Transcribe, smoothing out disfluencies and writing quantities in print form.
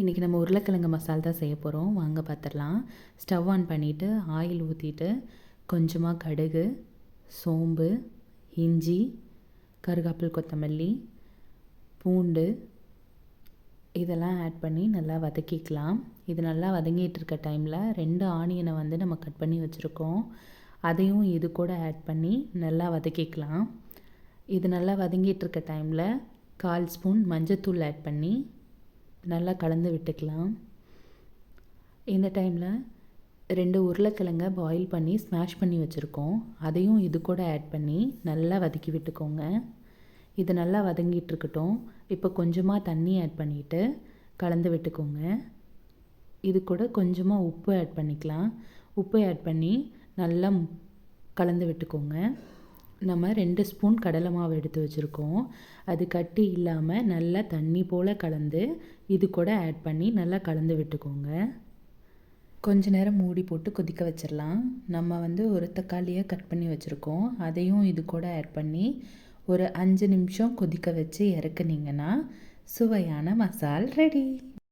இன்றைக்கி நம்ம உருளைக்கிழங்கு மசால் தான் செய்ய போகிறோம். வாங்க பார்த்துடலாம். ஸ்டவ் ஆன் பண்ணிவிட்டு ஆயில் ஊற்றிட்டு கொஞ்சமாக கடுகு, சோம்பு, இஞ்சி, கருகாப்பில், கொத்தமல்லி, பூண்டு இதெல்லாம் ஆட் பண்ணி நல்லா வதக்கிக்கலாம். இது நல்லா வதங்கிட்டு இருக்க டைமில் 2 ஆனியனை வந்து நம்ம கட் பண்ணி வச்சுருக்கோம். அதையும் இது கூட ஆட் பண்ணி நல்லா வதக்கிக்கலாம். இது நல்லா வதங்கிட்டு இருக்க டைமில் 1/4 ஸ்பூன் மஞ்சத்தூள் ஆட் பண்ணி நல்லா கலந்து விட்டுக்கலாம். இந்த டைமில் 2 உருளைக்கிழங்கை பாயில் பண்ணி ஸ்மாஷ் பண்ணி வச்சுருக்கோம். அதையும் இது கூட ஆட் பண்ணி நல்லா வதக்கி விட்டுக்கோங்க. இது நல்லா வதங்கிட்டுருக்கட்டும். இப்போ கொஞ்சமாக தண்ணி ஆட் பண்ணிவிட்டு கலந்து விட்டுக்கோங்க. இது கூட கொஞ்சமாக உப்பு ஆட் பண்ணிக்கலாம். உப்பு ஆட் பண்ணி நல்லா கலந்து விட்டுக்கோங்க. நம்ம 2 ஸ்பூன் கடலை மாவு எடுத்து வச்சுருக்கோம். அது கட்டி இல்லாமல் நல்லா தண்ணி போல் கலந்து இது கூட ஆட் பண்ணி நல்லா கலந்து விட்டுக்கோங்க. கொஞ்ச நேரம் மூடி போட்டு கொதிக்க வச்சிடலாம். நம்ம வந்து ஒரு தக்காளியை கட் பண்ணி வச்சுருக்கோம். அதையும் இது கூட ஆட் பண்ணி ஒரு 5 நிமிஷம் கொதிக்க வச்சு இறக்குனீங்கன்னா சுவையான மசால் ரெடி.